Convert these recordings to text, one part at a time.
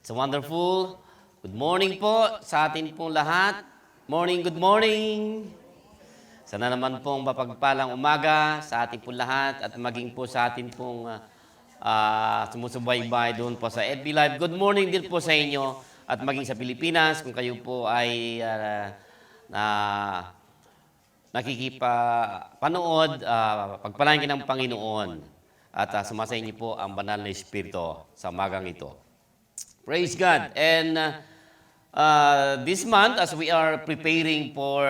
It's wonderful. Good morning po sa atin pong lahat. Morning, good morning. Sana naman pong mapagpalang umaga sa atin pong lahat at maging po sa atin pong sumusubaybay doon po sa FB Live. Good morning din po sa inyo at maging sa Pilipinas kung kayo po ay na nakikipanood, pagpalain ka ng Panginoon at sumasa inyo po ang banal na Espiritu sa umagang ito. Praise God. And this month, as we are preparing for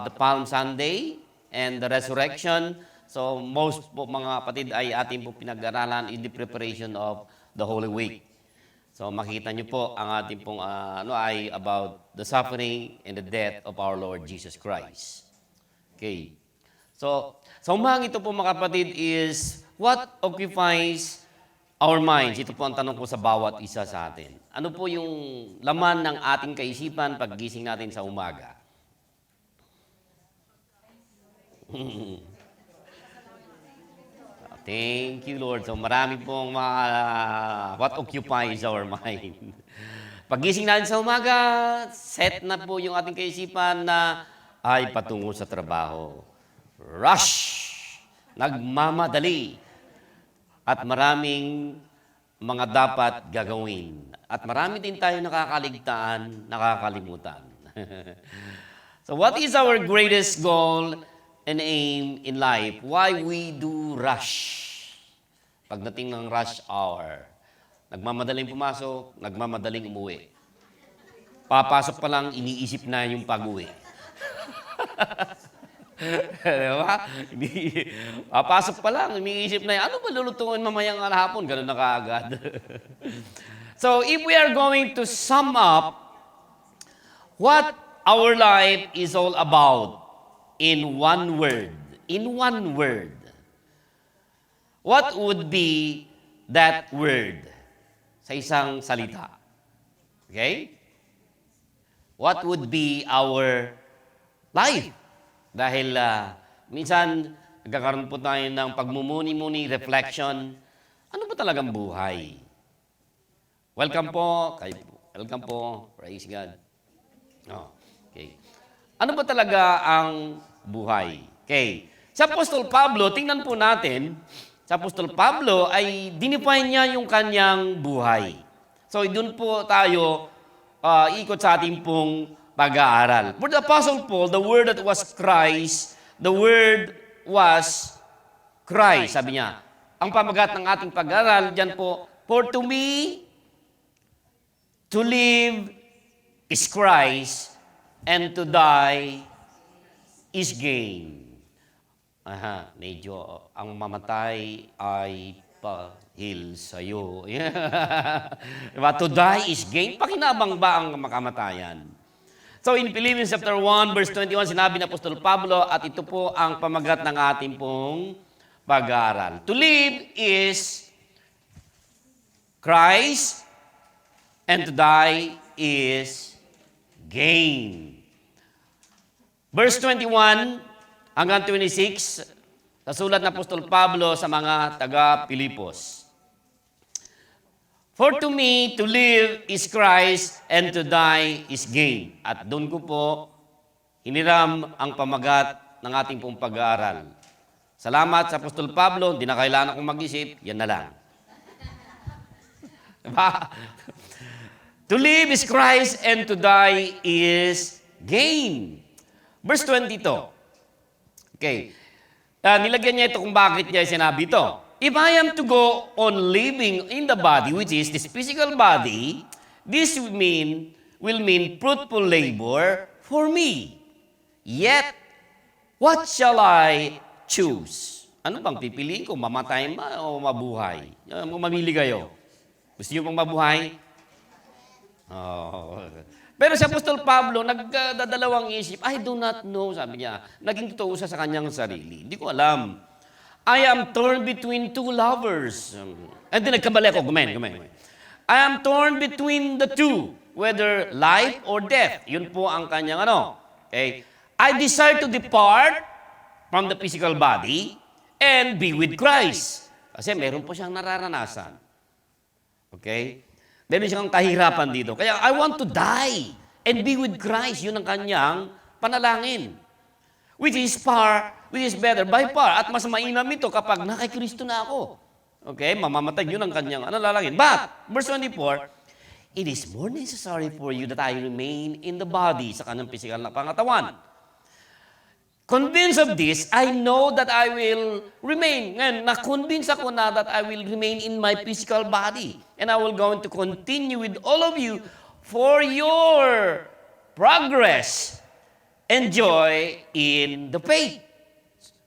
the Palm Sunday and the Resurrection, so most po mga kapatid ay ating po pinag-aralan in the preparation of the Holy Week. So makita niyo po ang ating pong ay about the suffering and the death of our Lord Jesus Christ. Okay. So, sa umagang ito po mga kapatid is what occupies our minds. Ito po ang tanong ko sa bawat isa sa atin. Ano po yung laman ng ating kaisipan paggising natin sa umaga? Thank you, Lord. So marami pong what occupies our mind. Paggising natin sa umaga, set na po yung ating kaisipan na ay patungo sa trabaho. Rush! Nagmamadali. At maraming mga dapat gagawin. At marami din tayo nakakaligtaan, nakakalimutan. So what is our greatest goal and aim in life? Why we do rush? Pagdating ng rush hour, nagmamadaling pumasok, nagmamadaling umuwi. Papasok pa lang, iniisip na yung pag-uwi. Diba? Papasok pa lang, iniisip na ano ba lulutuin mamayang hapon? Ganun na kaagad. So, if we are going to sum up what our life is all about in one word, what would be that word sa isang salita? Okay? What would be our life? Dahil minsan nagkakaroon po tayo ng pagmumuni-muni, reflection. Ano ba talagang buhay? Welcome po. Welcome po. Praise God. Oh, okay. Ano ba talaga ang buhay? Okay. Sa Apostol Pablo, tingnan po natin, sa Apostol Pablo ay dinefine niya yung kanyang buhay. So, doon po tayo ikot sa ating pong pag-aaral. For the Apostle Paul, the word that was Christ, the word was Christ. Sabi niya, ang pamagat ng ating pag-aaral, dyan po, for to me, to live is Christ, and to die is gain. Medyo ang mamatay ay pahil sa'yo. Diba? To die is gain. Pakinabang ba ang makamatayan? So in Philippians chapter 1, verse 21, sinabi ni Apostol Pablo, at ito po ang pamagat ng ating pong pag-aaral. To live is Christ, and to die is gain. Verse 21 hanggang 26, sa sulat ng Apostol Pablo sa mga taga-Pilipos. For to me, to live is Christ, and to die is gain. At doon ko po hiniram ang pamagat ng ating pong pag-aaral. Salamat sa Apostol Pablo, hindi na kailangan akong mag-isip, yan na lang. Diba? To live is Christ, and to die is gain. Verse 22. Okay. Nilagyan niya ito kung bakit niya sinabi ito. If I am to go on living in the body, which is this physical body, this will mean fruitful labor for me. Yet, what shall I choose? Ano bang pipiliin ko? Mamatay ba o mabuhay? Mamili kayo. Gusto niyo pang mabuhay? Oh. Pero si Apostol Pablo, nagdadalawang isip, I do not know, sabi niya. Naging totoo sa kanyang sarili. Hindi ko alam. I am torn between two lovers. And then nagkabali ako, gumain. I am torn between the two, whether life or death. Yun po ang kanyang Okay? I desire to depart from the physical body and be with Christ. Kasi meron po siyang nararanasan. Okay? Meron siyang kahirapan dito. Kaya, I want to die and be with Christ. Yun ang kanyang panalangin. Which is better by far. At mas mainam ito kapag nakay Kristo na ako. Okay, mamamatay. Yun ang kanyang lalangin. But, verse 24, it is more necessary for you that I remain in the body, sa kanyang physical na pangatawan. Convinced of this, I know that I will remain. Ngayon, na-convince ako na that I will remain in my physical body. And I will going to continue with all of you for your progress and joy in the faith.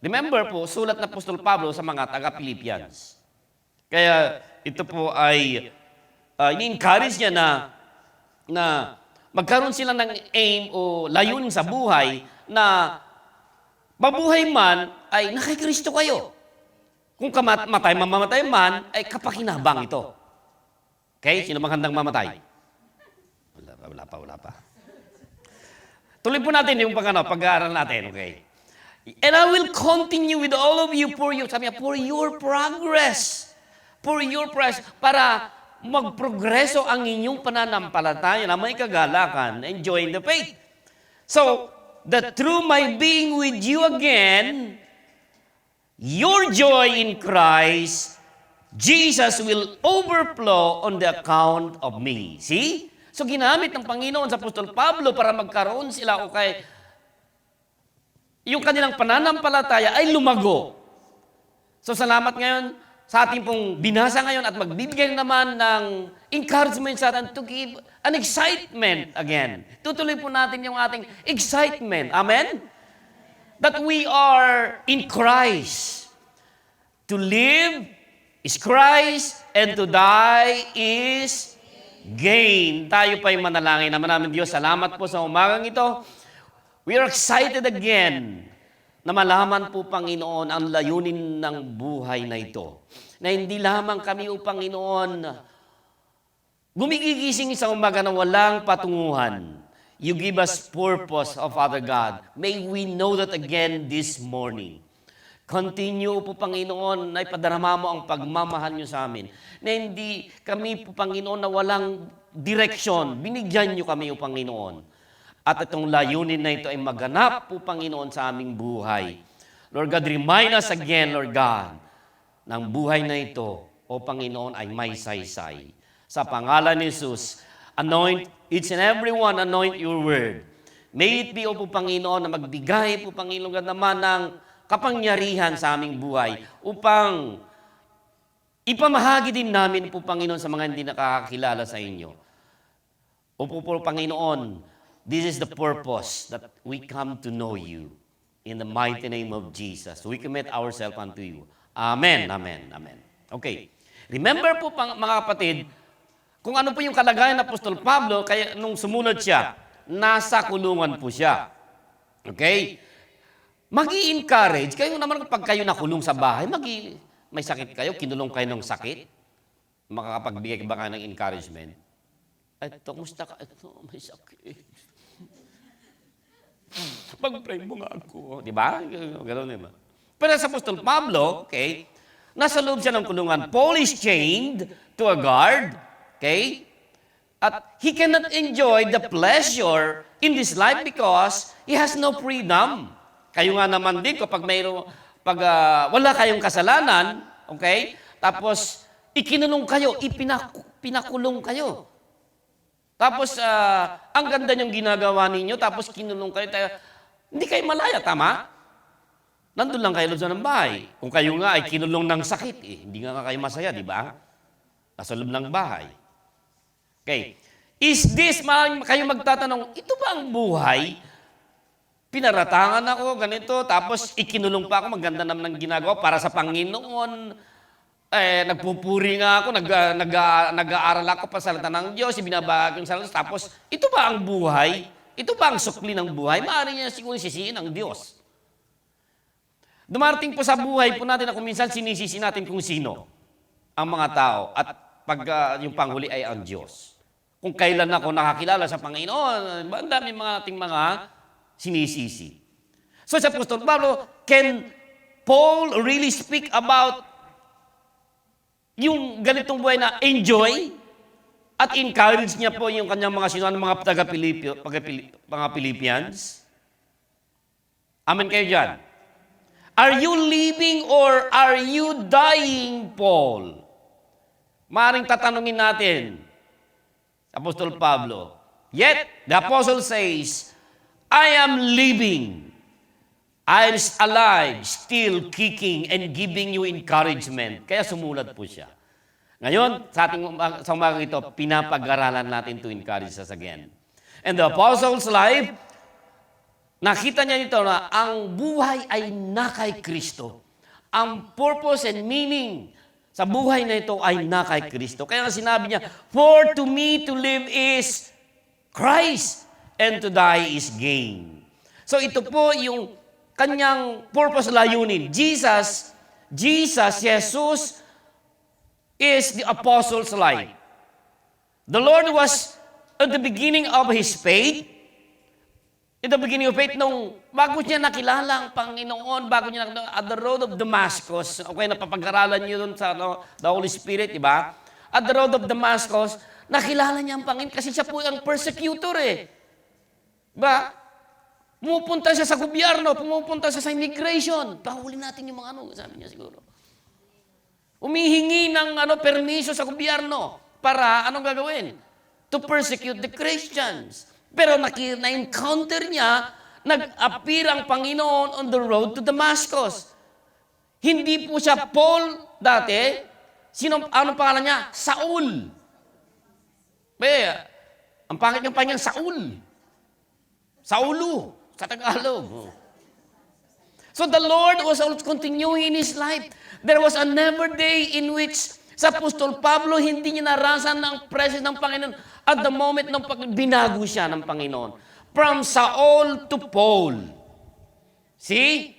Remember po, sulat na Apostol Pablo sa mga taga-Philippians. Kaya ito po ay ini-encourage niya na magkaroon sila ng aim o layunin sa buhay na mabuhay man ay nakay Kristo kayo. Kung mamamatay man, ay kapakinabang ito. Okay? Sino bang handang mamatay? Wala pa. Tuloy po natin yung pag-aaral natin, okay? And I will continue with all of you for your progress. For your progress. Para magprogreso ang inyong pananampalataya na may kagalakan, enjoying the faith. So, that through my being with you again, your joy in Christ, Jesus will overflow on the account of me. See? So ginamit ng Panginoon sa Apostol Pablo para magkaroon sila yung kanilang pananampalataya ay lumago. So salamat ngayon sa ating pong binasa ngayon at magbibigay naman ng encouragement sa atin to give an excitement again. Tutuloy po natin yung ating excitement. Amen? That we are in Christ. To live is Christ and to die is gain. Tayo pa'y manalangin naman namin Diyos. Salamat po sa umagang ito. We are excited again na malaman po, Panginoon, ang layunin ng buhay na ito. Na hindi lamang kami, O Panginoon, gumigigising sa umaga na walang patunguhan. You give us purpose, O Father God. May we know that again this morning. Continue po, Panginoon, na ipadarama mo ang pagmamahal niyo sa amin. Na hindi kami po, Panginoon, na walang direksyon. Binigyan niyo kami, O Panginoon. At itong layunin na ito ay maganap po, Panginoon, sa aming buhay. Lord God, remind us again, Lord God, ng buhay na ito, O Panginoon, ay may saysay. Sa pangalan ni Jesus, anoint each and every one, anoint your word. May it be, O po, Panginoon, na magbigay po, Panginoon, God naman ng kapangyarihan sa aming buhay upang ipamahagi din namin po, Panginoon, sa mga hindi nakakakilala sa inyo. O po, Panginoon, this is the purpose that we come to know you. In the mighty name of Jesus, we commit ourselves unto you. Amen, amen, amen. Okay. Remember po, mga kapatid, kung ano po yung kalagayan ng Apostol Pablo, kaya nung sumunod siya, nasa kulungan po siya. Okay? Mag-i-encourage, kayo naman kapag kayo nakulong sa bahay, may sakit kayo, kinulong kayo ng sakit, makakapagbigay ba kayo ng encouragement? Ito, musta ka? Ito, may sakit. Pag-pray mo nga ako. Di ba? Gano'n, di ba? Pero sa Apostol Pablo, okay, nasa loob siya ng kulungan. Paul is chained to a guard, okay? At he cannot enjoy the pleasure in this life because he has no freedom. Kayo nga naman din, kapag wala kayong kasalanan, okay? Tapos, ikinulong kayo, pinakulong kayo. Tapos, ang ganda niyong ginagawa ninyo, tapos kinulong kayo, hindi kayo malaya, tama? Nandun lang kayo sa ng bahay. Kung kayo nga ay kinulong ng sakit, hindi nga kayo masaya, di ba? Nasa loob ng bahay. Okay. Is this, kayo magtatanong, ito ba ang buhay? Pinaratangan ako, ganito, tapos ikinulong pa ako, maganda naman ang ginagawa para sa Panginoon. Nagpupuri nga ako, nag-aaral ako pa sa salita ng Diyos, ibinabahagi yung salita. Tapos, ito ba ang buhay? Ito ba ang sukli ng buhay? Maaari niya siguro sisihin ng Diyos. Dumarating po sa buhay po natin na kung minsan sinisisi natin kung sino ang mga tao at pag yung panghuli ay ang Diyos. Kung kailan ako nakakilala sa Panginoon, ang dami ating mga sinisisi. So sa Apostol Pablo, can Paul really speak about yung ganitong buhay na enjoy? At encourage niya po yung kanyang mga sinuhan, mga mga Philippians. Amen kayo dyan. Are you living or are you dying, Paul? Maaring tatanungin natin, Apostol Pablo. Yet, the Apostle says, I am living. I'm alive, still kicking and giving you encouragement. Kaya sumulat po siya. Ngayon, sa umagang ito, pinapag-aralan natin to encourage us again. And the Apostle's life, nakita niya dito na ang buhay ay na kay Kristo. Ang purpose and meaning sa buhay na ito ay na kay Kristo. Kaya sinabi niya, for to me to live is Christ, and to die is gain. So ito po yung kanyang purpose, layunin. Jesus, Jesus is the apostle's life. The Lord was at the beginning of His faith. In the beginning of faith, bago niya nakilala ang Panginoon, bago niya at the road of Damascus, okay, napapag-aralan niyo doon sa the Holy Spirit, di ba? At the road of Damascus, nakilala niya ang Panginoon kasi siya po ang persecutor eh. Diba? Pumupunta siya sa gobyerno, pumupunta siya sa immigration. Pahuli natin yung mga sabi niya siguro. Umihingi ng permiso sa gobyerno para anong gagawin? To persecute the Christians. Pero na-encounter niya, nag-appear ang Panginoon on the road to Damascus. Hindi po siya Paul dati. Anong pangalan niya? Saul. Ang pangit ng pangalan, Saul. Saulo, sa Tagalog. So the Lord was also continuing in His life. There was a never day in which sa Apostol Pablo, hindi niya narasan ng presence ng Panginoon at the moment nung binago siya ng Panginoon. From Saul to Paul. See?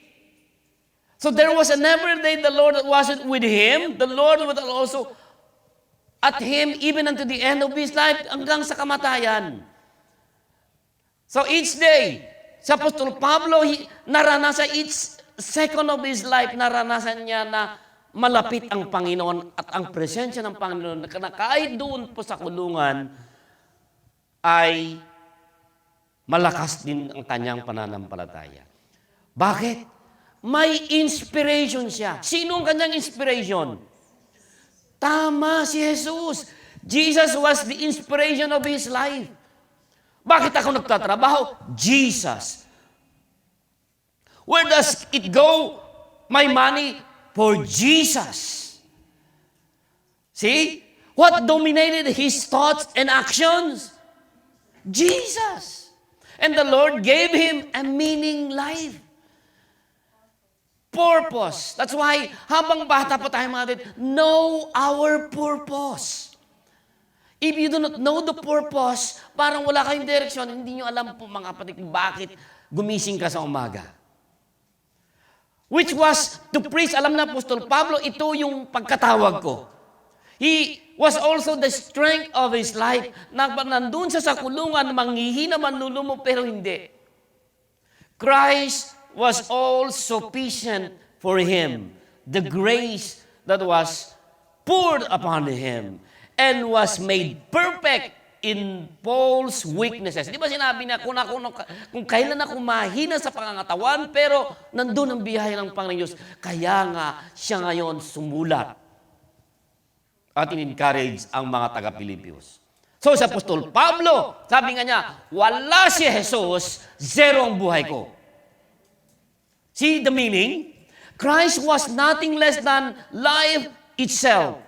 So there was a never day the Lord wasn't with him. The Lord was also at him even unto the end of his life hanggang sa kamatayan. So each day, sa Apostol Pablo, naranasan each second of his life, naranasan niya na malapit ang Panginoon at ang presensya ng Panginoon na kahit doon po sa kulungan ay malakas din ang kanyang pananampalataya. Bakit? May inspiration siya. Sino ang kanyang inspiration? Tama, si Jesus. Jesus was the inspiration of his life. Bakit ako nagtatrabaho? Jesus. Where does it go? My money for Jesus. See? What dominated his thoughts and actions? Jesus. And the Lord gave him a meaning life. Purpose. That's why, habang bata pa tayo mga kapatid, know our purpose. If you do not know the purpose, parang wala kayong direksyon, hindi nyo alam po mga kapatid bakit gumising ka sa umaga. Which was to preach, alam na Apostol Pablo, ito yung pagkatawag ko. He was also the strength of his life. Nandun siya sa kulungan, manghihina, manlulumo, pero hindi. Christ was all sufficient for him. The grace that was poured upon him and was made perfect in Paul's weaknesses. Di ba sinabi niya, kung kailan ako mahina sa pangangatawan, pero nandun ang biyaya ng Panginoon Diyos. Kaya nga, siya ngayon sumulat at in-encourage ang mga taga-Pilipios. So sa Apostol Pablo, sabi nga niya, wala si Jesus, zero ang buhay ko. See the meaning? Christ was nothing less than life itself.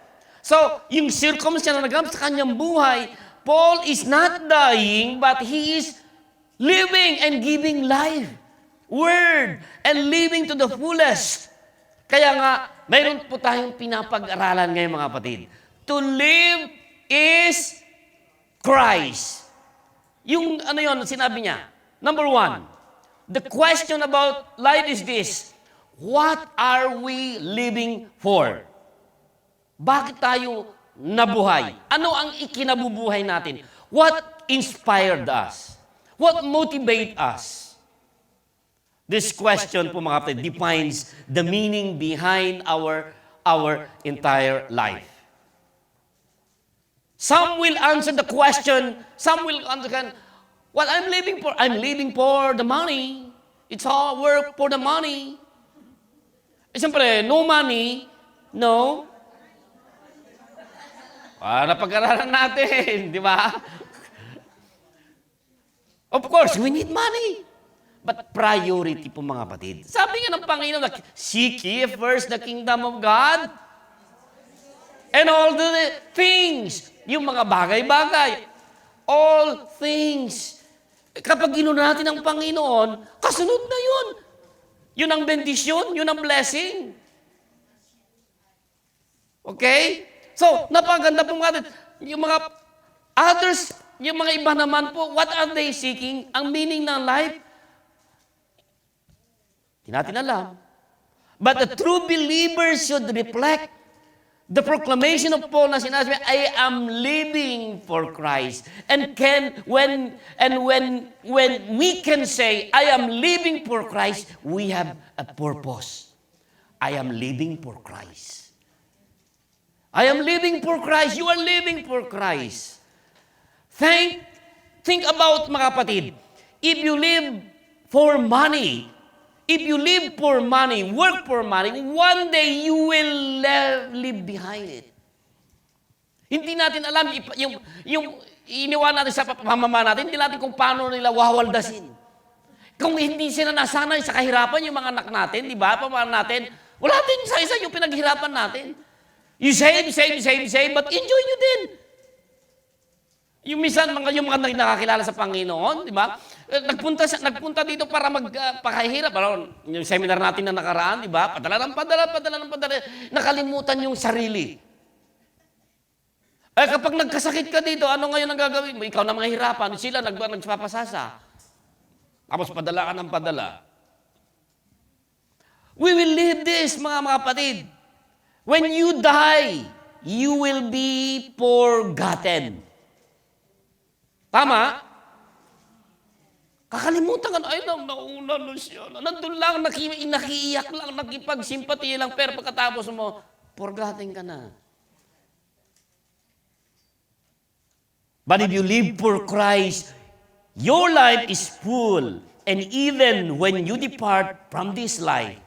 So, yung circumstance na naganap sa kanyang buhay, Paul is not dying, but he is living and giving life, word, and living to the fullest. Kaya nga, mayroon po tayong pinapag-aralan ngayon mga kapatid. To live is Christ. Yung sinabi niya. Number 1, the question about life is this: what are we living for? Bakit tayo nabuhay? Ano ang ikinabubuhay natin? What inspired us? What motivated us? This question po mga kapatid defines the meaning behind our entire life. Some will answer the question, some will answer, what I'm living for the money. It's all work for the money. Eh, siyempre, no money, no. Napag-aralan natin, di ba? Of course, we need money. But priority po mga kapatid. Sabi nga ng Panginoon, seek ye first the kingdom of God and all the things, yung mga bagay-bagay, all things. Kapag ginuna natin ang Panginoon, kasunod na yun. Yun ang bendisyon, yun ang blessing. Okay? So, napaganda po mga yung mga others, yung mga iba naman po, what are they seeking? Ang meaning ng life, hindi natin alam. But a true believer should reflect the proclamation of Paul na sinasabi, I am living for Christ. And when we can say, I am living for Christ, we have a purpose. I am living for Christ. I am living for Christ. You are living for Christ. Think about, mga kapatid, if you live for money, work for money, one day you will live behind it. Hindi natin alam, yung iniwan natin sa pamama natin, hindi natin kung paano nila wawaldasin. Kung hindi sila nasanay sa kahirapan, yung mga anak natin, di ba, pamama natin, wala din isa-isa yung pinaghirapan natin. You save, but enjoy nyo din. Yung minsan, yung mga nakakilala sa Panginoon, di ba? Nagpunta dito para magpakahirap. Yung seminar natin na nakaraan, di ba? Padala. Nakalimutan yung sarili. Kapag nagkasakit ka dito, ano ngayon ang gagawin mo? Ikaw na mga hirapan. Sila nagpapasasa. Tapos padala ka ng padala. We will live this, mga kapatid. When you die, you will be forgotten. Tama? Kakalimutan ka na, ay, nauna na siya. Nandun lang, nakiiyak lang, nakipagsimpati lang, pero pagkatapos mo, forgotten ka na. But if you live for Christ, your life is full. And even when you depart from this life,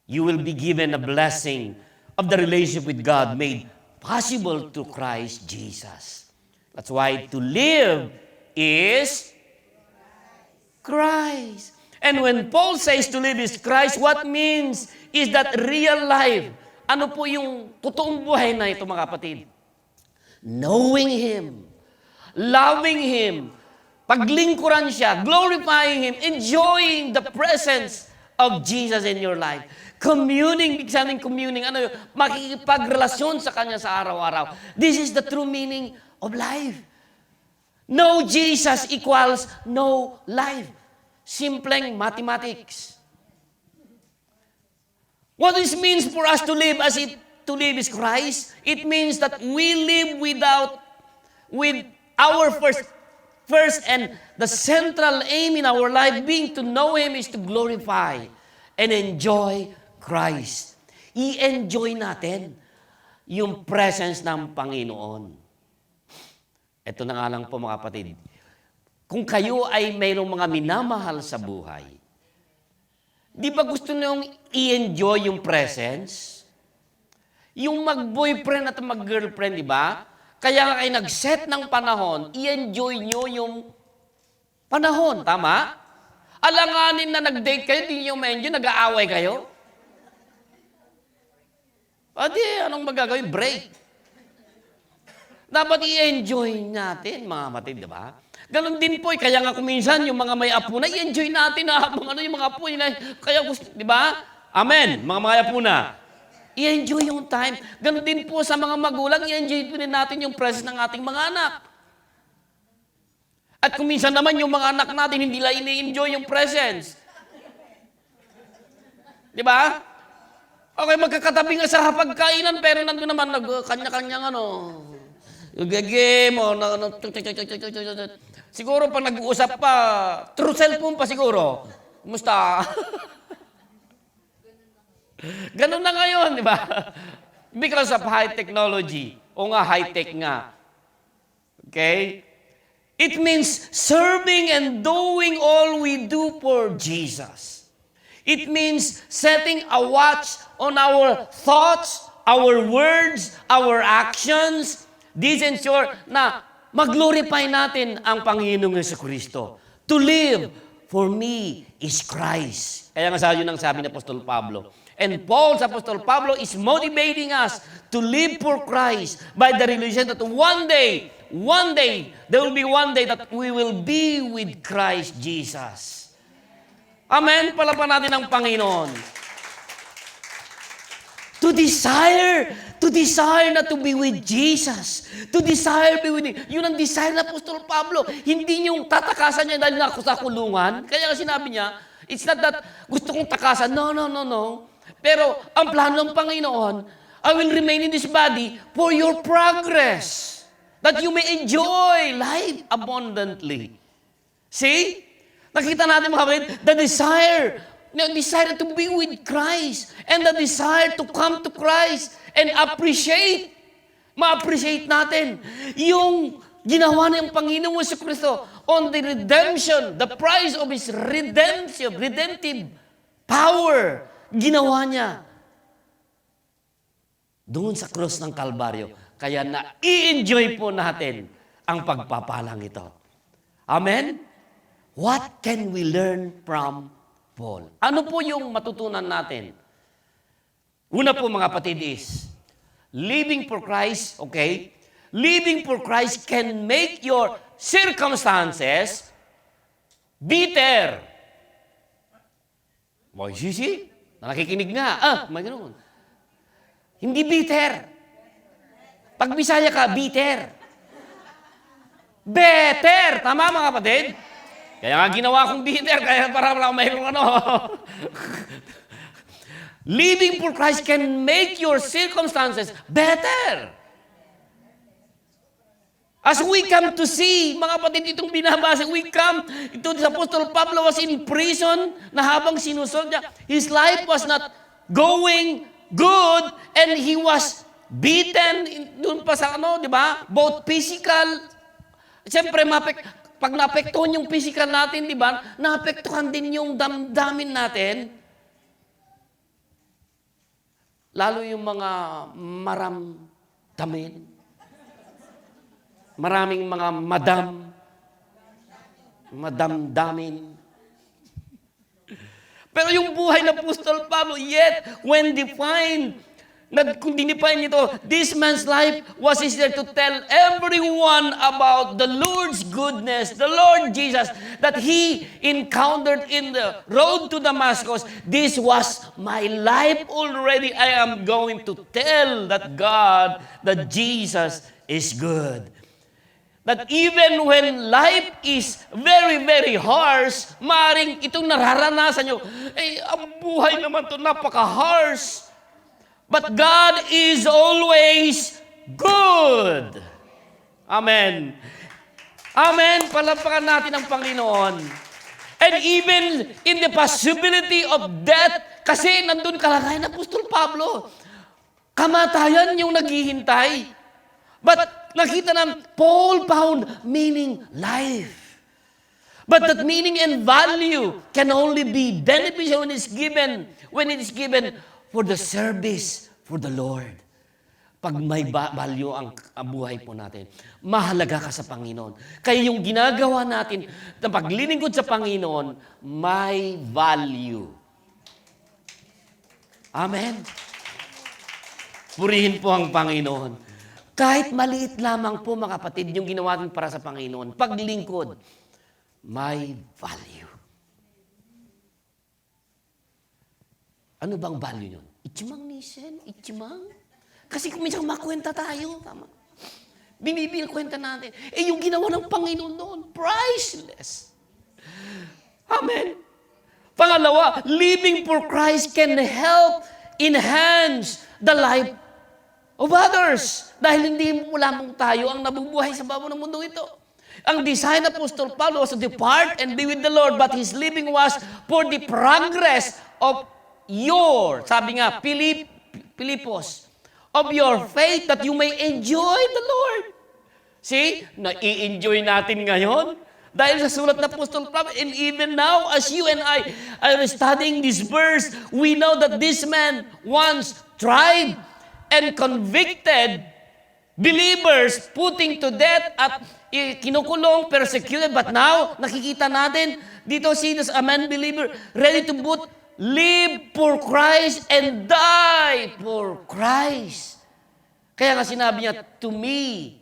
you will be given a blessing of the relationship with God made possible to Christ Jesus. That's why to live is Christ. And when Paul says to live is Christ, what means is that real life. Ano po yung totoong buhay na ito, mga kapatid? Knowing Him, loving Him, paglingkuran siya, glorifying Him, enjoying the presence of Jesus in your life. Communing, ano yun? Makikipagrelasyon sa Kanya sa araw-araw. This is the true meaning of life. No Jesus equals no life. Simpleng mathematics. What this means for us to live as if to live is Christ, it means that we live with our first and the central aim in our life being to know Him is to glorify and enjoy Christ. I-enjoy natin yung presence ng Panginoon. Ito na nga lang po, mga kapatid. Kung kayo ay mayroong mga minamahal sa buhay, di ba gusto nyo i-enjoy yung presence? Yung mag-boyfriend at mag-girlfriend, di ba? Kaya nga kayo nag-set ng panahon, i-enjoy nyo yung panahon, tama? Alanganin na nag-date kayo, di nyo ma-enjoy, nag-aaway kayo. Anong magagawin? Break. Dapat i-enjoy natin, mga kapatid, di ba? Ganon din po, kaya nga kuminsan yung mga may apo na, i-enjoy natin yung mga apo nila. Kaya gusto, di ba? Amen, mga may apo na. I-enjoy yung time. Ganon din po sa mga magulang, i-enjoy din natin yung presence ng ating mga anak. At kuminsan naman yung mga anak natin, hindi lang ini-enjoy yung presence. Di ba? Okay, magkakatabi nga sa pagkainan, pero nandun naman, kanya-kanyang game, siguro pag nag-uusap pa, through cellphone pa siguro. Kumusta? Ganun na ngayon, di ba? Because of high technology. O nga, high-tech nga. Okay? It means serving and doing all we do for Jesus. It means setting a watch on our thoughts, our words, our actions. This ensure na mag-glorify natin ang Panginoong Jesucristo. To live for me is Christ. Kaya nga yun ang sabi ni Apostol Pablo. And Paul's Apostle Pablo is motivating us to live for Christ by the realization that one day, there will be one day that we will be with Christ Jesus. Amen? Palapan natin ang Panginoon. To desire na to be with Jesus. To desire be with Him. Yun ang desire ng Apostol Pablo. Hindi yung tatakasan niya dahil ako sa kulungan. Kaya sinabi niya, it's not that gusto kong takasan. No. Pero ang plano ng Panginoon, I will remain in this body for your progress. That you may enjoy life abundantly. See? Nakita natin mga kapatid, the desire to be with Christ and the desire to come to Christ and ma-appreciate natin yung ginawa ng Panginoong Jesucristo on the redemption, the price of His redemptive power. Ginawa niya doon sa cross ng Kalbaryo. Kaya na-i-enjoy po natin ang pagpapalang ito. Amen? What can we learn from Paul? Ano po yung matutunan natin? Una po mga kapatid is, living for Christ, okay? Living for Christ can make your circumstances bitter. Boy, sisi? Nakikinig nga. May ganoon. Hindi bitter. Pag Bisaya ka, bitter. Better. Tama mga kapatid? Kaya nga ginawa kong bitter, kaya para mayroong ano. Living for Christ can make your circumstances better. As we come to see, mga kapatid, itong binabasa, ito sa Apostol Pablo was in prison, na habang sinusunod niya, his life was not going good, and he was beaten, doon pa sa di ba? Both physical, siyempre, pag naapektuhan yung physical natin, di ba? Naapektuhan din yung damdamin natin. Lalo yung mga maramdamin. Maraming mga madamdamin. Pero yung buhay ng Apostol Pablo, yet, when defined, kung dinifine nito, this man's life was easier to tell everyone about the Lord's goodness, the Lord Jesus, that he encountered in the road to Damascus. This was my life already. I am going to tell that Jesus is good. That even when life is very, very harsh, maaaring itong nararanasan nyo, ang buhay naman to napaka-harsh. But God is always good. Amen. Amen. Palampakan natin ang Panginoon. And even in the possibility of death, kasi nandun kalagayan ng Apostol Pablo, kamatayan yung naghihintay. But nakita na, Paul found meaning life. But that meaning and value can only be beneficial when it is given for the service for the Lord. Pag may value ang buhay po natin, mahalaga ka sa Panginoon. Kaya yung ginagawa natin na paglilingkod sa Panginoon, may value. Amen. Purihin po ang Panginoon. Kahit maliit lamang po, mga kapatid, yung ginawa natin para sa Panginoon, paglingkod, may value. Ano bang value yun? Itchimang nisen? Itchimang? Kasi kung minsan makwenta tayo, tama. Binibil kwenta natin. Yung ginawa ng Panginoon noon, priceless. Amen. Pangalawa, living for Christ can help enhance the life of others. Dahil hindi lamang tayo ang nabubuhay sa babo ng mundo ito. Ang design of Apostle Paul was to depart and be with the Lord, but his living was for the progress of sabi nga, Pilipos, of your faith, that you may enjoy the Lord. See? Nai-enjoy natin ngayon. Dahil sa sulat na Apostol Pablo, and even now, as you and I are studying this verse, we know that this man once tried and convicted believers, putting to death at kinukulong, persecuted. But now, nakikita natin, dito si a man believer, ready to live for Christ and die for Christ. Kaya nga sinabi niya, to me,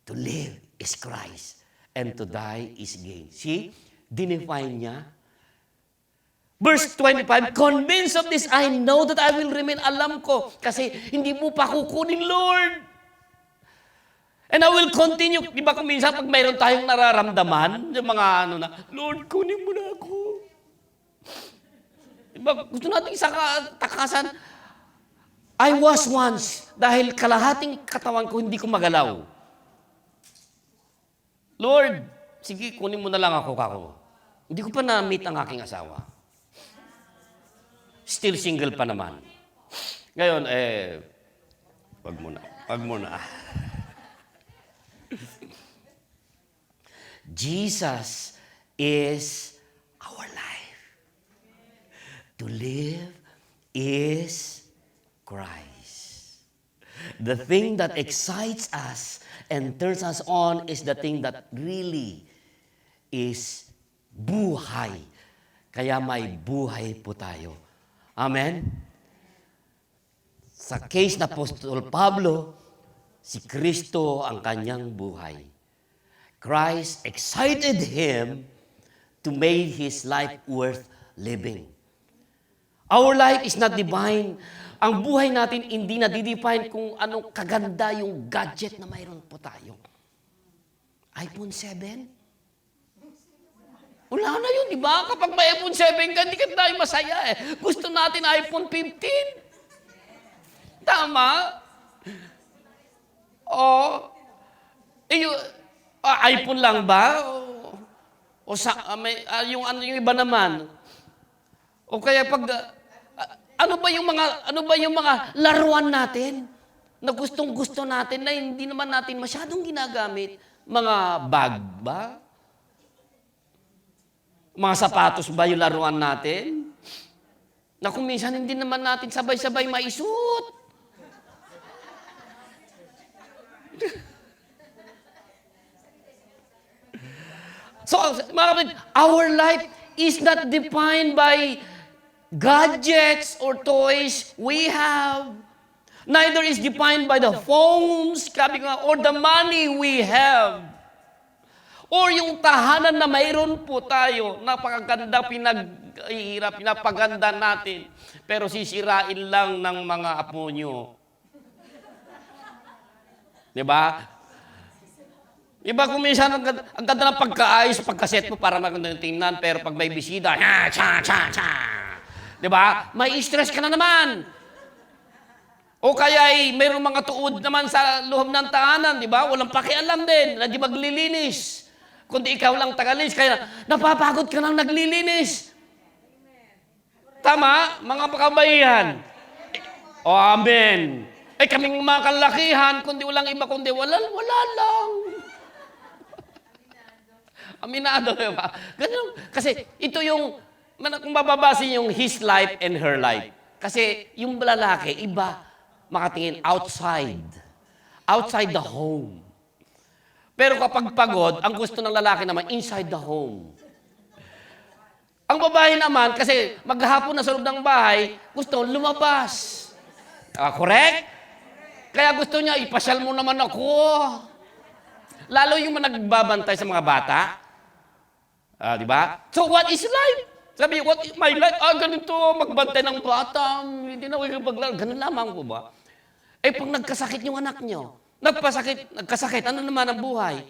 to live is Christ. And to die is gain. See? Dinefine niya. Verse 25, convinced of this, I know that I will remain. Alam ko, kasi hindi mo pa kukunin, Lord. And I will continue. Di ba kung minsan, pag mayroon tayong nararamdaman, yung mga Lord, kunin mo na ako. Di ba, gusto natin isa takasan. I was once, dahil kalahating katawan ko, hindi ko magalaw. Lord, sige, kunin mo na lang ako, kako. Hindi ko pa na-meet ang aking asawa. Still single pa naman. Ngayon, wag muna. Jesus is our life. To live is Christ. The thing that excites us and turns us on is the thing that really is buhay. Kaya may buhay po tayo. Amen? Sa case na Apostol Pablo, si Kristo ang kanyang buhay. Christ excited him to make his life worth living. Our life is not divine. Ang buhay natin hindi na-define kung anong kaganda yung gadget na mayroon po tayo. iPhone 7? Wala na yun, di ba? Kapag may iPhone 7 ka, hindi ka tayo masaya eh. Gusto natin iPhone 15. Tama? iPhone lang ba? Yung iba naman? O kaya pag... Ano ba yung mga laruan natin na gustong-gusto natin na hindi naman natin masyadong ginagamit? Mga bag ba? Mga sapatos ba yung laruan natin? Na kung minsan hindi naman natin sabay-sabay maisuot. So, mga kapatid, our life is not defined by gadgets or toys we have. Neither is defined by the phones or the money we have. Or yung tahanan na mayroon po tayo, napakaganda, pinapaganda natin, pero sisirain lang ng mga apo nyo. Diba? Iba kung minsan, ang ganda ng pagkaayos, pagkaset mo para magandang tingnan, pero pag may bisita, diba? May stress ka na naman. O kaya mayroong mga tuod naman sa loob ng tahanan, di ba? Walang pakialam din, na di maglilinis. Kundi ikaw lang tagalinis, kaya napapagod ka nang naglilinis. Tama? Mga pakabayan. Amen. Kaming mga kalakihan, kundi walang iba, kundi wala lang. Aminado, di ba? Ganun. Kasi ito yung, kung mababasin yung his life and her life. Kasi yung lalaki, iba, makatingin outside the home. Pero kapag pagod, ang gusto ng lalaki naman, inside the home. Ang babae naman, kasi maghapon na sa loob ng bahay, gusto lumabas. Correct? Kaya gusto niya, ipasyal mo naman ako. Lalo yung nagbabantay sa mga bata. Di ba? So what is life? Sabi, what is my life? Ganito, magbantay ng bata. Hindi na ako paglaro. Ganun lamang po ba? Pag nagkasakit yung anak nyo, nagkasakit, ano naman ang buhay?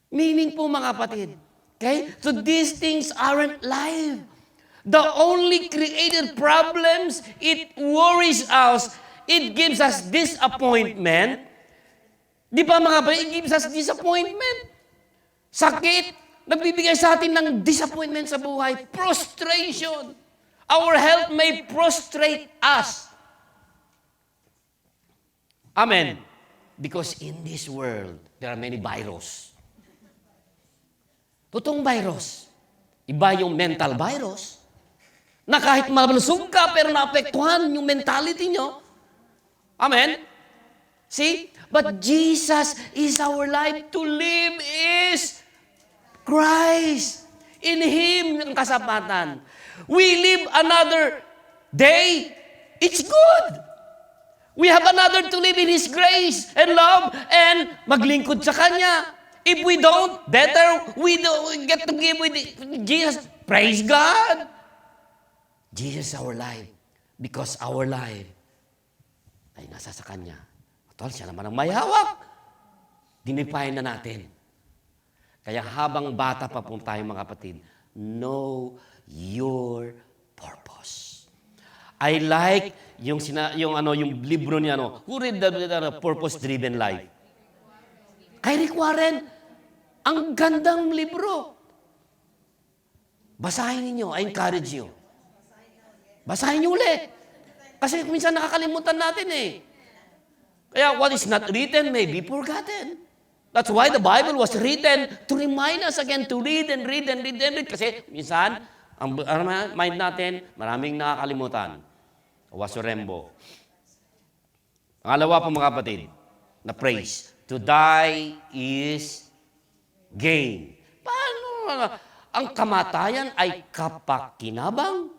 Meaning po mga kapatid. Okay? So these things aren't life. The only created problems, it worries us. It gives us disappointment. Di ba mga kapatid? It gives us disappointment. Sakit, nagbibigay sa atin ng disappointment sa buhay. Frustration. Our health may prostrate us. Amen. Because in this world, there are many virus. Totoong virus. Iba yung mental virus. Na kahit malusog ka, pero naapektuhan yung mentality nyo. Amen? See? But Jesus is our life. To live is Christ. In Him ang kasapatan. We live another day. It's good. We have another to live in His grace and love and maglingkod sa Kanya. If we don't, better we get to give with Jesus. Praise God. Jesus is our life because our life ay nasa sa Kanya. Tol, siya naman ang may hawak. Dinipahin na natin. Kaya habang bata pa po tayo mga kapatid, know your purpose. I like yung libro niya, Who Read the Purpose-Driven Life? Kay Rick Warren, ang gandang libro. Basahin ninyo, I encourage you. Basahin niyo ulit. Kasi minsan nakakalimutan natin eh. Kaya what is not written may be forgotten. That's why the Bible was written to remind us again to read and read and read and read. Kasi minsan, ang mind natin, maraming nakakalimutan. Waso Rembo. Pangalawa po mga kapatid, na praise. To die is gain. Paano? Ang kamatayan ay kapakinabang?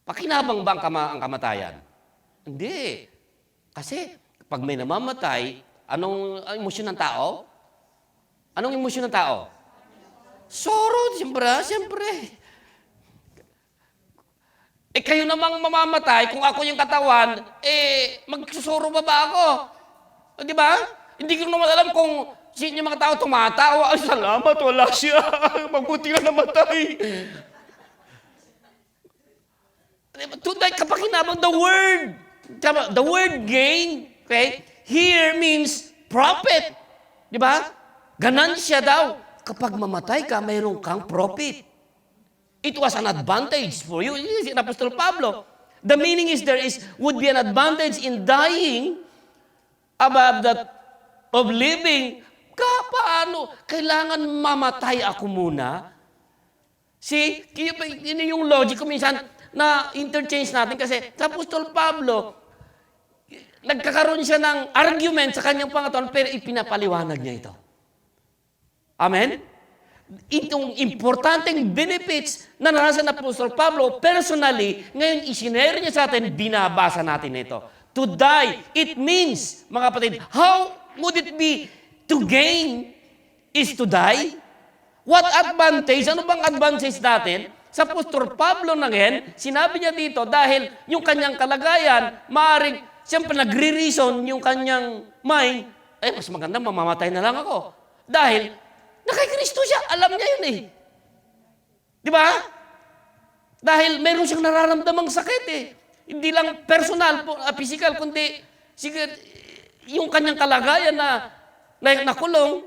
Pakinabang ba ang kamatayan? Hindi. Kasi pag may namamatay, anong emosyon ng tao? Anong emosyon ng tao? Sorrow, siyempre. Kayo namang mamamatay, kung ako yung katawan, magsusuro ba ako? Di ba? Hindi ko naman alam kung sino yung mga tao tumatawa. Ay, salamat, wala siya. Mabuti na namatay. Kapakinabang the word gain, okay, here means profit. Di ba? Ganansya daw. Kapag mamatay ka, mayroon kang profit. It was an advantage for you. This is Apostle Pablo. The meaning is would be an advantage in dying above that of living. Paano? Kailangan mamatay ako muna. See, yun yung logic ko minsan na interchange natin kasi sa Apostle Pablo, nagkakaroon siya ng argument sa kanyang pangatawan pero ipinapaliwanag niya ito. Amen? Itong importanteng benefits na naranasan ng Apostle Pablo, personally, ngayon isinare niya sa atin, binabasa natin ito. To die, it means, mga kapatid, how would it be to gain is to die? What advantage? Ano bang advantage natin? Sa Apostol Pablo na ngayon, sinabi niya dito, dahil yung kanyang kalagayan, maaaring, siyempre nagre-reason yung kanyang mind, mas maganda, mamamatay na lang ako. Dahil, na kay Kristo siya. Alam niya yun eh. Di ba? Dahil meron siyang nararamdamang sakit eh. Hindi lang personal, physical, kundi yung kanyang kalagayan na nakulong,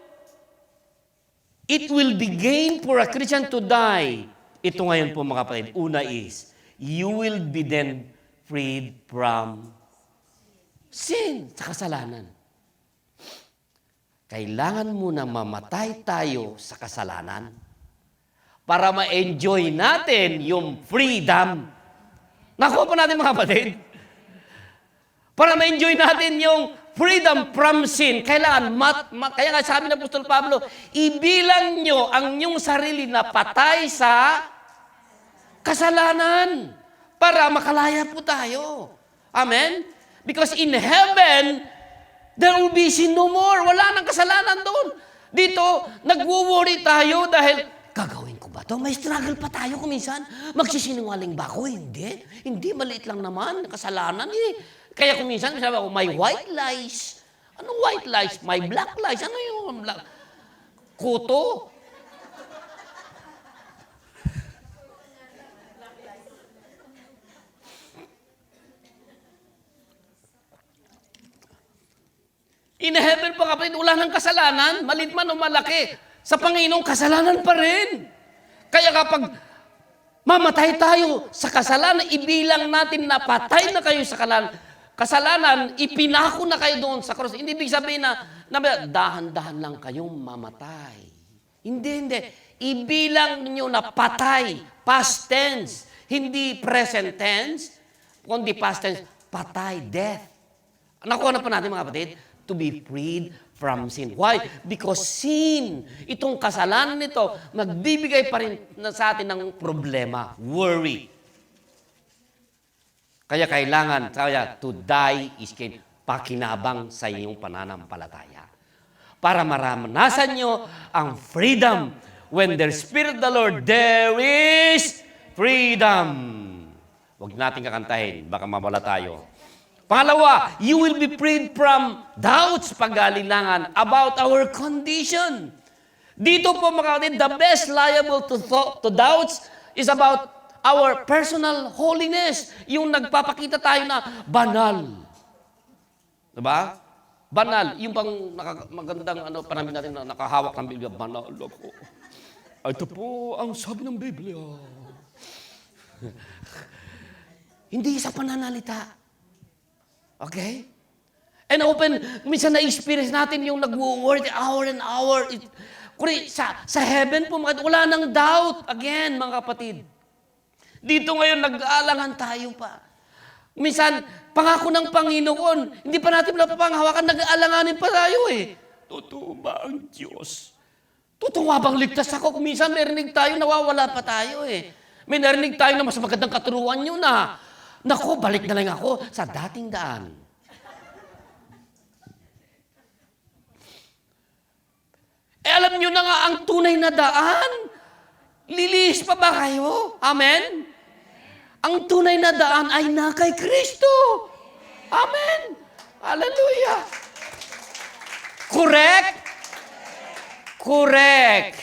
it will be gain for a Christian to die. Ito ngayon po mga kapatid. Una is, you will be then freed from sin, sa kasalanan. Kailangan muna mamatay tayo sa kasalanan para ma-enjoy natin yung freedom. Nakuha pa natin mga kapatid. Para ma-enjoy natin yung freedom from sin. Kailangan, kaya nga sabi ng Apostol Pablo, ibilang nyo ang inyong sarili na patay sa kasalanan para makalaya po tayo. Amen? Because in heaven, there will be sin no more. Wala nang kasalanan doon. Dito, nagwo-worry tayo dahil, gagawin ko ba to? May struggle pa tayo kung minsan. Magsisinungaling ba ako? Hindi. Hindi, maliit lang naman. Kasalanan eh. Kaya kung minsan, sabi ako, may white lies. Anong white lies? May black lies. Ano yung black? Kuto. In heaven pa kapatid, wala ng kasalanan, malit man o malaki. Sa Panginoon, kasalanan pa rin. Kaya kapag mamatay tayo sa kasalanan, ibilang natin na patay na kayo sa kasalanan, ipinako na kayo doon sa cross. Hindi ibig sabihin na dahan-dahan lang kayong mamatay. Hindi. Ibilang niyo na patay, past tense. Hindi present tense, kundi past tense, patay, death. Nakuha na po natin mga kapatid, to be freed from sin. Why? Because sin, itong kasalanan nito, magbibigay pa rin sa atin ng problema, worry. Kaya kailangan, to die is gain, pakinabang sa iyong pananampalataya. Para maranasan nyo ang freedom. When there's Spirit of the Lord, there is freedom. Huwag natin kakantahin, baka mawala tayo. Pangalawa, you will be freed from doubts, pag-alinlangan about our condition. Dito po mga kapatid, the best liable to doubts is about our personal holiness. Yung nagpapakita tayo na banal. Diba? Banal. Yung pang magandang panamit natin na nakahawak ng Biblia. Banal ako. Ito po ang sabi ng Biblia. Hindi sa pananalita. Okay? And minsan na-experience natin yung nag-word hour and hour. Sa heaven po, wala nang doubt. Again, mga kapatid. Dito ngayon, nag-aalangan tayo pa. Minsan, pangako ng Panginoon, hindi pa natin napapanghawakan, nag-aalanganin pa tayo eh. Totoo ba ang Diyos? Totoo nga bang ligtas ako? Kung minsan may rinig tayo, nawawala pa tayo eh. May narinig tayo na mas magandang katuruan nyo na. Naku, balik na lang ako sa dating daan. Alam nyo na nga ang tunay na daan. Lilihis pa ba kayo? Amen? Ang tunay na daan ay na kay Kristo. Amen. Hallelujah. Correct? Correct.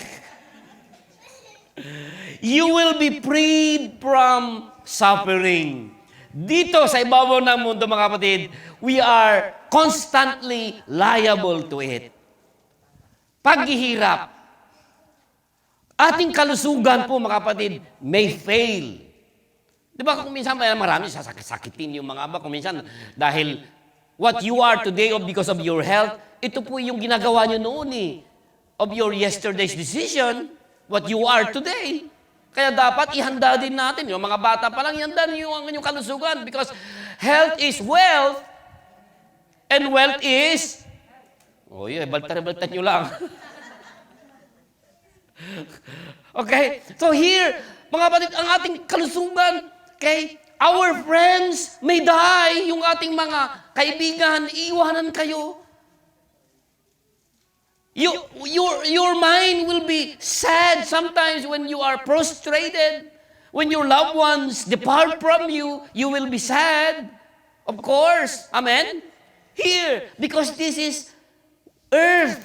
You will be freed from suffering. Dito sa ibabaw ng mundo, mga kapatid, we are constantly liable to it. Paghihirap, ating kalusugan po, mga kapatid, may fail. Di ba kung minsan marami sasakitin yung mga aba, kung minsan dahil what you are today or because of your health, ito po yung ginagawa nyo noon eh. Of your yesterday's decision, what you are today. Kaya dapat ihanda din natin. Yung mga bata pa lang, ihanda yung kalusugan because health is wealth and wealth is baltar-baltar nyo lang. Okay? So here, mga kapatid, ang ating kalusugan, okay, our friends may die, yung ating mga kaibigan, iiwanan kayo. Your mind will be sad sometimes when you are prostrated. When your loved ones depart from you, you will be sad. Of course. Amen? Here, because this is earth,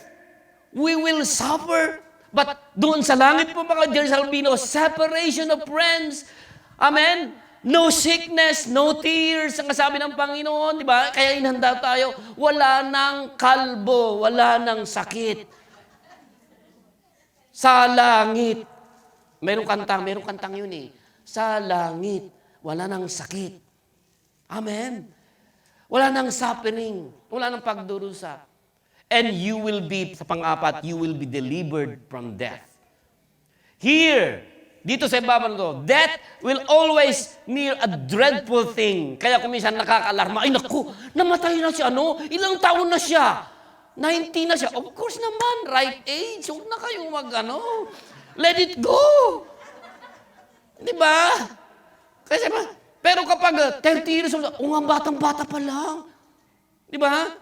we will suffer. But doon sa langit po mga dear, shall be no separation of friends. Amen? No sickness, no tears. Ang sabi ng Panginoon, di ba? Kaya inhanda tayo. Wala nang kalbo, wala nang sakit. Sa langit. Merong kantang yun eh. Sa langit, wala nang sakit. Amen? Wala nang suffering. Wala nang pagdurusa. And you will be, sa pang-apat, you will be delivered from death. Here, dito sa ibaba nito, death will always near a dreadful thing. Kaya kung minsan nakaka-alarma, ay naku, namatay na siya, ilang taon na siya? 90 na siya. Of course naman, right age. Huwag na kayong let it go. Di ba? Kasi pero kapag 30 years old, nga batang-bata pa lang. Di ba?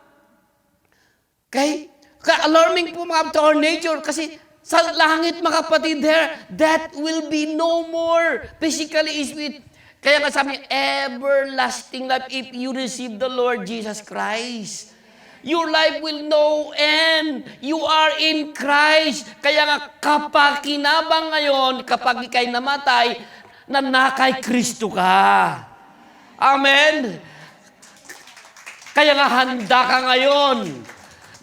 Okay? Ka-alarming po mga to our nature kasi sa langit mga kapatid there, that will be no more. Physically is with, kaya nga sabi, everlasting life if you receive the Lord Jesus Christ. Your life will no end. You are in Christ. Kaya nga kapag kinabang ngayon, kapag ikay namatay, na kay Kristo ka. Amen? Kaya nga handa ka ngayon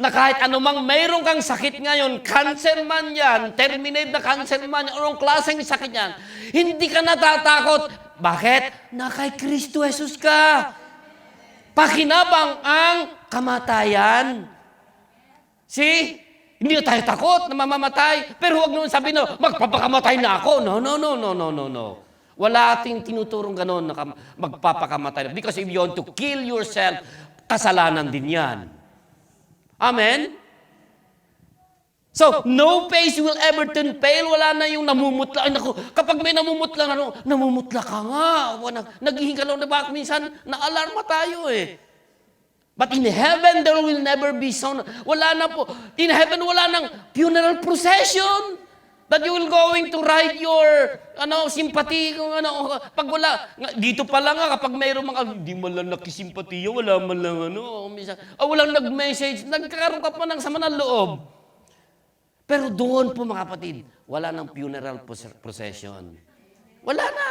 na kahit anumang mayroon kang sakit ngayon, cancer man yan, terminate na cancer man yan, anong klaseng sakit yan, hindi ka natatakot. Bakit? Na kay Kristo Jesus ka. pakinabang ang kamatayan. See? Hindi na tayo takot na mamamatay. Pero huwag naman sabihin na, magpapakamatay na ako. No, no, no, no, no, no, no. Wala ating tinuturong ganon na magpapakamatay. Because if you want to kill yourself, kasalanan din yan. Amen? So, no face will ever turn pale. Wala na yung namumutla. Ay, naku, kapag may namumutla, namumutla ka nga. Naghihinga lang na baka minsan, na-alarma tayo eh. But in heaven, there will never be sound. Wala na po. In heaven, wala nang funeral procession. That you will going to write your sympathy. Pag wala, dito pa lang kapag mayroong mga, hindi man lang nakisimpatiya, wala man lang minsan, walang nag-message, nagkakaroon ka pa ng sama ng loob. Pero doon po mga kapatid, wala nang funeral procession. Wala na.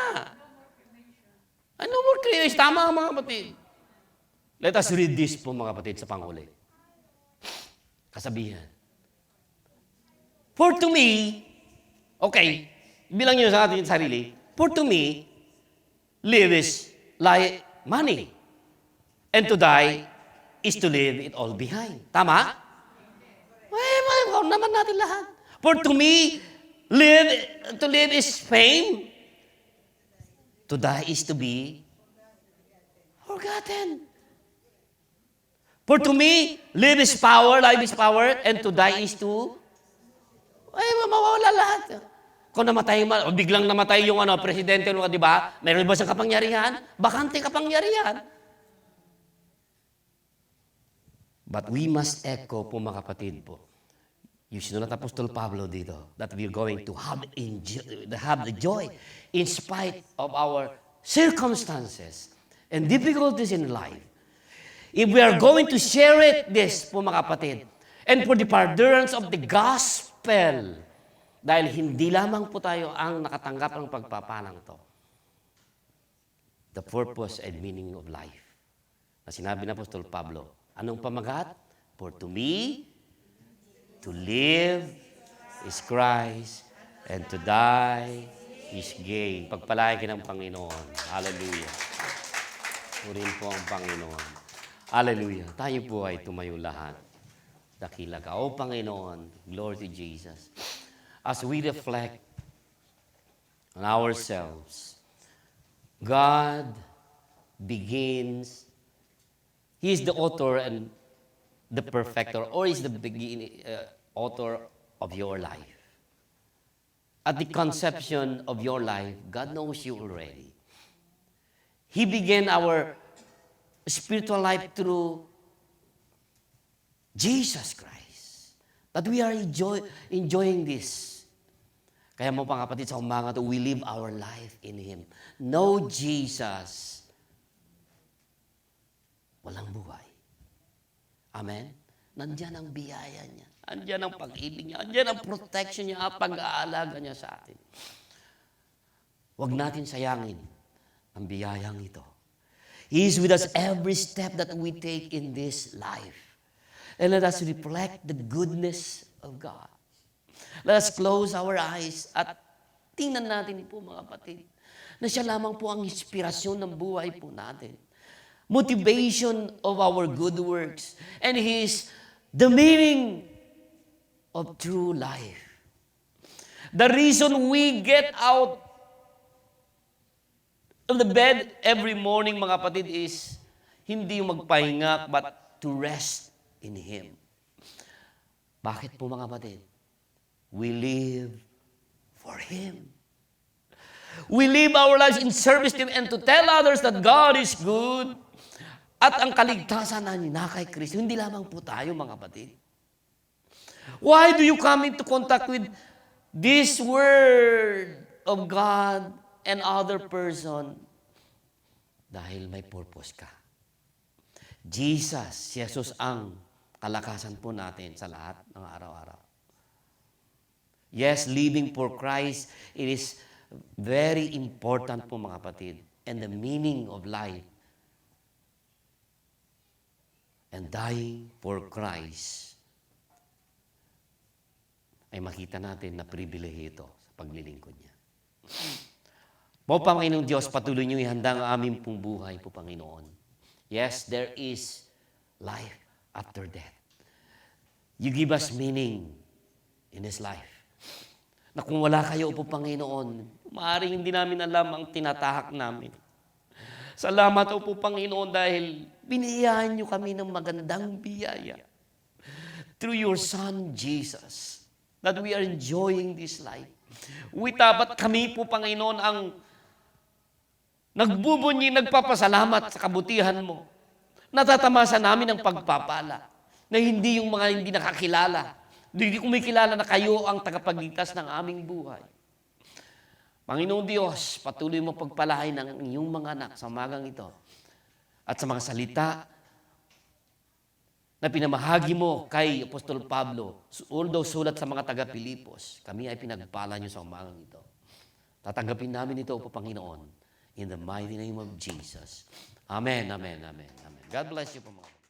No more cremation. Tama mga kapatid. Let us read this po mga kapatid sa panghuli. Kasabihan. For to me, okay, bilang nyo sa ating sarili, for to me, live is like money. And to die is to leave it all behind. Tama? Naman natin lahat. For to me, to live is fame. To die is to be forgotten. For to me, live is power, life is power, and to die is to, mawawala lahat. Kung namatay, biglang namatay yung presidente, di ba? Meron ba siyang kapangyarihan? Bakante kapangyarihan. But we must echo po mga kapatid po. You sinulat Apostol Pablo dito that we're going to have the joy in spite of our circumstances and difficulties in life. If we are going to share this po mga kapatid, and for the furtherance of the gospel, dahil hindi lamang po tayo ang nakatanggap ng pagpapalang to. The purpose and meaning of life. Na sinabi ng Apostol Pablo, anong pamagat? For to me, to live is Christ, and to die is gain. Pagpalain ng Panginoon. Hallelujah. Purin po ang Panginoon. Hallelujah. Tayo po ay tumayo lahat. Dakila ka. O Panginoon, glory to Jesus. As we reflect on ourselves, God begins, He is the author and the perfecter, or is the beginning, author of your life. At the conception of your life, God knows you already. He began our spiritual life through Jesus Christ. That we are enjoying this. Kaya mo mga kapatid, sa umaga to, we live our life in Him. No Jesus, walang buhay. Amen? Nandiyan ang biyaya niya. Nandiyan ang pag-ibig niya. Nandiyan ang protection niya, ang pag-aalaga niya sa atin. Huwag natin sayangin ang biyayang ito. He is with us every step that we take in this life. And let us reflect the goodness of God. Let us close our eyes at tingnan natin po mga kapatid na siya lamang po ang inspirasyon ng buhay po natin. Motivation of our good works. And He is the meaning of true life. The reason we get out of the bed every morning, mga kapatid, is hindi yung magpahinga, but to rest in Him. Bakit po mga kapatid? We live for Him. We live our lives in service to Him and to tell others that God is good. At ang kaligtasan na kay Kristo, hindi lamang po tayo mga kapatid. Why do you come into contact with this Word of God and other person? Dahil may purpose ka. Jesus ang kalakasan po natin sa lahat ng araw-araw. Yes, living for Christ, it is very important po mga kapatid. And the meaning of life. And dying for Christ ay makita natin na pribilehiyo ito sa paglilingkod niya. Po, Panginoong Diyos, patuloy niyo ihanda ang aming pong buhay po, Panginoon. Yes, there is life after death. You give us meaning in this life. Na kung wala kayo po, Panginoon, maaaring hindi namin alam ang tinatahak namin. Salamat po, Panginoon, dahil biniyahan niyo kami ng magandang biyaya through your Son, Jesus, that we are enjoying this life. Dapat kami po, Panginoon, ang nagbubunyi, nagpapasalamat sa kabutihan mo. Natatamasa namin ang pagpapala na hindi yung mga hindi nakakilala. Hindi kumikilala na kayo ang tagapagligtas ng aming buhay. Panginoon Diyos, patuloy mo pagpalain ng iyong mga anak sa umagang ito at sa mga salita na pinamahagi mo kay Apostol Pablo, although sulat sa mga taga-Pilipos, kami ay pinagpala niyo sa umagang ito. Tatanggapin namin ito po, Panginoon, in the mighty name of Jesus. Amen, amen, amen, amen. God bless you po, mga